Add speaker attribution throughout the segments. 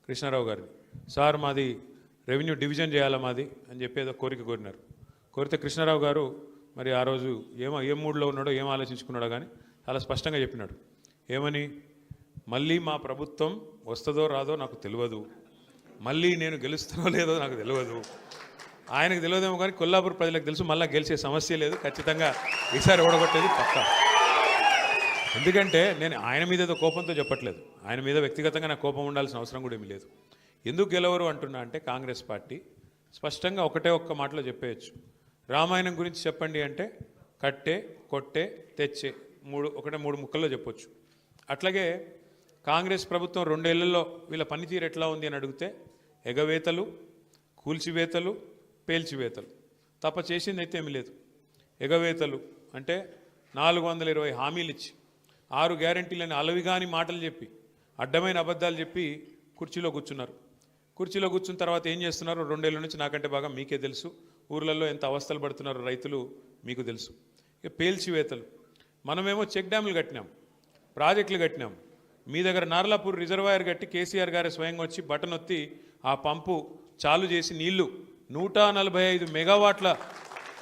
Speaker 1: కృష్ణారావు గారిని, సార్ మాది revenue division చేయాలా మాది అని చెప్పి ఏదో కోరిక కోరినారు. కోరితే కృష్ణారావు గారు మరి ఆ రోజు ఏం మూడ్లో ఉన్నాడో ఏం ఆలోచించుకున్నాడో కానీ చాలా స్పష్టంగా చెప్పినాడు. ఏమని, మళ్ళీ మా ప్రభుత్వం వస్తుందో రాదో నాకు తెలియదు, మళ్ళీ నేను గెలుస్తానో లేదో నాకు తెలియదు. ఆయనకు తెలియదేమో కానీ కొల్లాపూర్ ప్రజలకు తెలుసు, మళ్ళీ గెలిచే సమస్య లేదు, ఖచ్చితంగా ఈసారి ఓడగొట్టేది పక్కా. ఎందుకంటే నేను ఆయన మీద ఏదో కోపంతో చెప్పట్లేదు, ఆయన మీద వ్యక్తిగతంగా నాకు కోపం ఉండాల్సిన అవసరం కూడా ఏమీ లేదు. ఎందుకు గెలవరు అంటున్నా అంటే కాంగ్రెస్ పార్టీ స్పష్టంగా ఒక్క మాటలో చెప్పేయచ్చు. రామాయణం గురించి చెప్పండి అంటే కట్టే, కొట్టే, తెచ్చే, మూడు ముక్కల్లో చెప్పొచ్చు. అట్లాగే కాంగ్రెస్ ప్రభుత్వం 2 ఏళ్లలో వీళ్ళ పనితీరు ఎట్లా ఉంది అని అడిగితే ఎగవేతలు, కూల్చివేతలు, పేల్చివేతలు తప్ప చేసింది అయితే ఏమీ లేదు. ఎగవేతలు అంటే 420 హామీలు ఇచ్చి 6 గ్యారెంటీలని అలవిగాని మాటలు చెప్పి అడ్డమైన అబద్ధాలు చెప్పి కుర్చీలో కూర్చున్నారు. కుర్చీలో కూర్చున్న తర్వాత ఏం చేస్తున్నారు 2 ఏళ్ళ నుంచి నాకంటే బాగా మీకే తెలుసు. ఊర్లలో ఎంత అవస్థలు పడుతున్నారు రైతులు మీకు తెలుసు. ఇక పేల్చివేతలు, మనమేమో చెక్ డ్యాములు కట్టినాం, ప్రాజెక్టులు కట్టినాం. మీ దగ్గర నార్లాపూర్ రిజర్వాయర్ కట్టి కేసీఆర్ గారే స్వయంగా వచ్చి బటన్ ఒత్తి ఆ పంపు చాలు చేసి నీళ్లు 145 మెగావాట్ల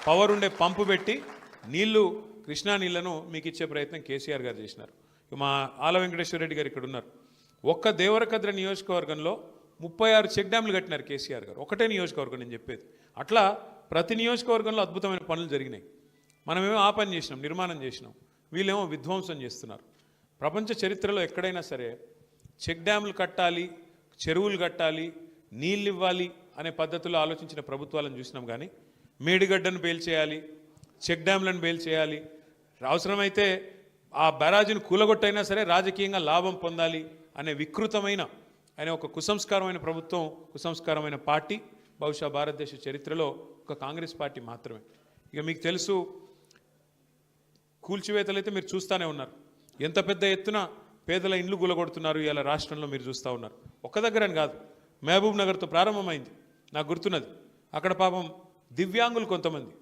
Speaker 1: పవర్ ఉండే పంపు పెట్టి నీళ్లు కృష్ణా నీళ్లను మీకు ఇచ్చే ప్రయత్నం కేసీఆర్ గారు చేసినారు. మా ఆల వెంకటేశ్వర రెడ్డి గారు ఇక్కడ ఉన్నారు. ఒక్క దేవరకద్ర నియోజకవర్గంలో 36 చెక్ డ్యాములు కట్టినారు కేసీఆర్ గారు, ఒకటే నియోజకవర్గం నేను చెప్పేది. అట్లా ప్రతి నియోజకవర్గంలో అద్భుతమైన పనులు జరిగినాయి. మనమేమో ఆ పని చేసినాం, నిర్మాణం చేసినాం, వీళ్ళేమో విధ్వంసం చేస్తున్నారు. ప్రపంచ చరిత్రలో ఎక్కడైనా సరే చెక్ డ్యాములు కట్టాలి, చెరువులు కట్టాలి, నీళ్ళు ఇవ్వాలి అనే పద్ధతిలో ఆలోచించిన ప్రభుత్వాలను చూసినాం. కానీ మేడిగడ్డను పేల్చేయాలి, చెక్ డ్యాములను పేల్చేయాలి, అవసరమైతే ఆ బ్యారాజీని కూలగొట్టైనా సరే రాజకీయంగా లాభం పొందాలి అనే వికృతమైన అనే ఒక కుసంస్కారమైన ప్రభుత్వం, కుసంస్కారమైన పార్టీ బహుశా భారతదేశ చరిత్రలో ఒక కాంగ్రెస్ పార్టీ మాత్రమే. ఇక మీకు తెలుసు, కూల్చివేతలు అయితే మీరు చూస్తూనే ఉన్నారు. ఎంత పెద్ద ఎత్తున పేదల ఇండ్లు గులగొడుతున్నారు ఇలా రాష్ట్రంలో మీరు చూస్తూ ఉన్నారు. ఒక్క దగ్గరని కాదు, మహబూబ్ నగర్తో ప్రారంభమైంది. నాకు గుర్తున్నది, అక్కడ పాపం దివ్యాంగులు కొంతమంది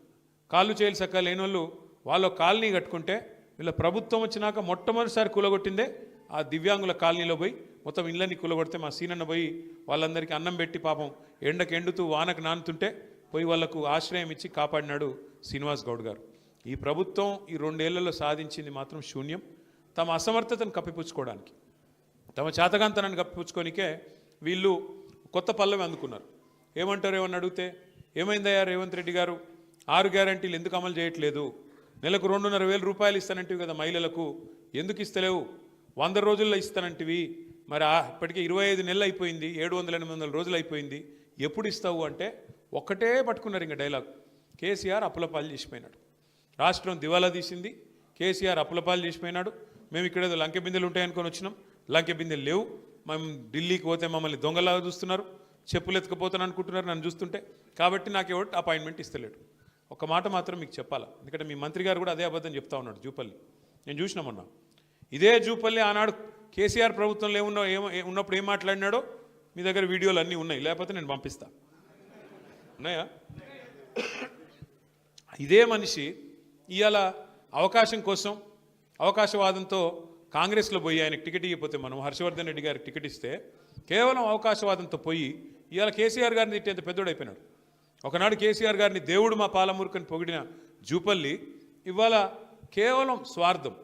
Speaker 1: కాళ్ళు చేయలు సక్క లేని వాళ్ళు కాలనీ కట్టుకుంటే వీళ్ళ ప్రభుత్వం వచ్చినాక మొట్టమొదటిసారి కూలగొట్టిందే ఆ దివ్యాంగుల కాలనీలో పోయి మొత్తం ఇళ్ళని కూలగొడితే మా సీనన్న పోయి వాళ్ళందరికీ అన్నం పెట్టి పాపం ఎండకు ఎండుతూ వానకు నానుతుంటే పోయి వాళ్లకు ఆశ్రయం ఇచ్చి కాపాడినాడు శ్రీనివాస్ గౌడ్ గారు. ఈ ప్రభుత్వం ఈ 2 ఏళ్లలో సాధించింది మాత్రం శూన్యం. తమ అసమర్థతను కప్పిపుచ్చుకోవడానికి, తమ చేతగాంతనాన్ని కప్పిపుచ్చుకోనికే వీళ్ళు కొత్త పల్లవి అందుకున్నారు. ఏమంటారు ఏమని అడిగితే, ఏమైందయ్యా రేవంత్ రెడ్డి గారు 6 గ్యారంటీలు ఎందుకు అమలు చేయట్లేదు, నెలకు 2,500 రూపాయలు ఇస్తానంటివి కదా మహిళలకు, ఎందుకు ఇస్తలేవు, 100 రోజుల్లో ఇస్తానంటివి, మరి ఇప్పటికే 25 నెలలు అయిపోయింది, 700-800 రోజులు అయిపోయింది, ఎప్పుడు ఇస్తావు అంటే ఒక్కటే పట్టుకున్నారు ఇంకా డైలాగ్. కేసీఆర్ అప్పులపాలు చేసిపోయినాడు, రాష్ట్రం దివాలా తీసింది, కేసీఆర్ అప్పులపాలు చేసిపోయినాడు. మేము ఇక్కడ ఏదో లంకె బిందెలు ఉంటాయనుకొని వచ్చినాం, లంకె బిందెలు లేవు. మేము ఢిల్లీకి పోతే మమ్మల్ని దొంగలాగా చూస్తున్నారు, చెప్పులు ఎత్తుకుపోతాను అనుకుంటున్నారు నన్ను చూస్తుంటే, కాబట్టి నాకు ఎవరు అపాయింట్మెంట్ ఇస్తలేడు. ఒక మాట మాత్రం మీకు చెప్పాలా, ఎందుకంటే మీ మంత్రి గారు కూడా అదే అబద్ధం చెప్తా ఉన్నాడు. జూపల్లి నేను చూసినామన్నా, ఇదే జూపల్లి ఆనాడు కేసీఆర్ ప్రభుత్వంలో ఉన్నప్పుడు ఏం మాట్లాడినాడో మీ దగ్గర వీడియోలు అన్నీ ఉన్నాయి, లేకపోతే నేను పంపిస్తా. ఉన్నాయా? ఇదే మనిషి ఇవాళ అవకాశం కోసం అవకాశవాదంతో కాంగ్రెస్లో పోయి ఆయనకు టికెట్ ఇవ్వకపోతే, మనం హర్షవర్ధన్ రెడ్డి గారికి టికెట్ ఇస్తే కేవలం అవకాశవాదంతో పోయి ఇవాళ కేసీఆర్ గారిని తిట్టేంత పెద్దోడైపోయినాడు. ఒకనాడు కేసీఆర్ గారిని దేవుడు మా పాలమూరుకని పొగిడిన జూపల్లి ఇవాళ కేవలం స్వార్థం,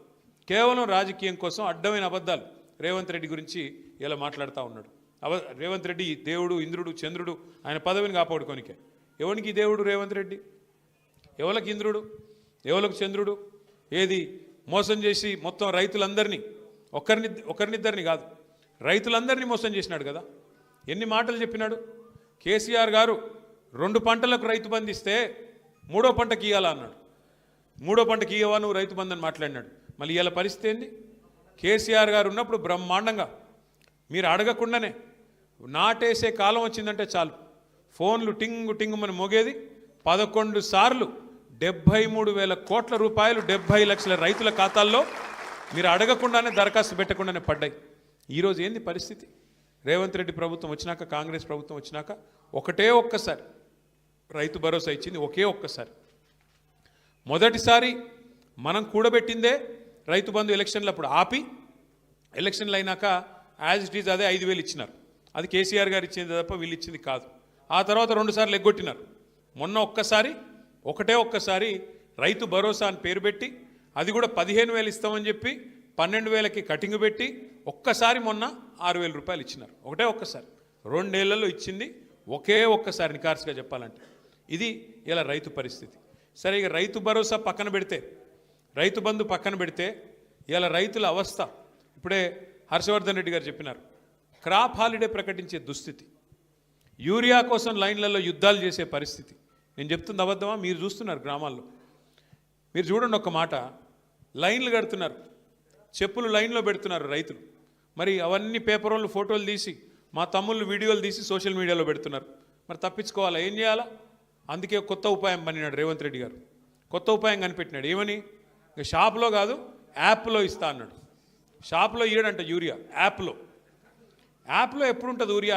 Speaker 1: కేవలం రాజకీయం కోసం అడ్డమైన అబద్ధాలు రేవంత్ రెడ్డి గురించి ఇలా మాట్లాడుతూ ఉన్నాడు. రేవంత్ రెడ్డి దేవుడు, ఇంద్రుడు, చంద్రుడు, ఆయన పదవిని కాపాడుకోనికే. ఎవరికి దేవుడు రేవంత్ రెడ్డి, ఎవరికి ఇంద్రుడు, ఎవరికి చంద్రుడు? ఏది మోసం చేసి మొత్తం రైతులందరినీ, ఒకరినిద్దరిని కాదు రైతులందరినీ మోసం చేసినాడు కదా. ఎన్ని మాటలు చెప్పినాడు కేసీఆర్ గారు. 2 పంటలకు రైతు బంధు ఇస్తే 3వ పంటకి ఇవ్వాలా అన్నాడు. 3వ పంటకి ఇవ్వవా నువ్వు రైతు బంధు అని మాట్లాడినాడు. మళ్ళీ ఇవాళ పరిస్థితి ఏంది? కేసీఆర్ గారు ఉన్నప్పుడు బ్రహ్మాండంగా మీరు అడగకుండానే నాటేసే కాలం వచ్చిందంటే చాలు ఫోన్లు టింగు టింగుమని మోగేది. 11 సార్లు 73,000 కోట్ల రూపాయలు 70 లక్షల రైతుల ఖాతాల్లో మీరు అడగకుండానే దరఖాస్తు పెట్టకుండానే పడ్డాయి. ఈరోజు ఏంది పరిస్థితి? రేవంత్ రెడ్డి ప్రభుత్వం వచ్చినాక, కాంగ్రెస్ ప్రభుత్వం వచ్చినాక ఒక్కసారి రైతు భరోసా ఇచ్చింది, ఒక్కసారి. మొదటిసారి మనం కూడబెట్టిందే రైతు బంధు ఎలక్షన్లు అప్పుడు ఆపి, ఎలక్షన్లు అయినాక యాజ్ ఇట్ ఈజ్ అదే 5,000 ఇచ్చినారు. అది కేసీఆర్ గారు ఇచ్చింది తప్ప వీళ్ళు ఇచ్చింది కాదు. ఆ తర్వాత 2 సార్లు ఎగ్గొట్టినారు. మొన్న ఒక్కసారి రైతు భరోసా అని పేరు పెట్టి అది కూడా 15,000 ఇస్తామని చెప్పి 12,000కి కటింగ్ పెట్టి ఒక్కసారి మొన్న 6,000 రూపాయలు ఇచ్చినారు. ఒక్కసారి 2 ఏళ్లలో ఇచ్చింది ఒక్కసారి నికార్సుగా చెప్పాలంటే. ఇది ఇలా రైతు పరిస్థితి. సరే, ఇక రైతు భరోసా పక్కన పెడితే, రైతు బంధు పక్కన పెడితే ఇలా రైతుల అవస్థ ఇప్పుడే హర్షవర్ధన్ రెడ్డి గారు చెప్పినారు. క్రాప్ హాలిడే ప్రకటించే దుస్థితి, యూరియా కోసం లైన్లలో యుద్ధాలు చేసే పరిస్థితి. నేను చెప్తుంది అబద్ధమా? మీరు చూస్తున్నారు గ్రామాల్లో. మీరు చూడండి ఒక్క మాట, లైన్లు కడుతున్నారు, చెప్పులు లైన్లో పెడుతున్నారు రైతులు. మరి అవన్నీ పేపర్ వాళ్ళు ఫోటోలు తీసి, మా తమ్ముళ్ళు వీడియోలు తీసి సోషల్ మీడియాలో పెడుతున్నారు. మరి తప్పించుకోవాలా? ఏం చేయాలా? అందుకే కొత్త ఉపాయం పన్నినాడు రేవంత్ రెడ్డి గారు. కొత్త ఉపాయం కనిపెట్టినాడు. ఏమని? ఇక షాప్లో కాదు, యాప్లో ఇస్తా అన్నాడు. షాప్లో ఇయ్యడంట యూరియా, యాప్లో ఎప్పుడు ఉంటుంది యూరియా?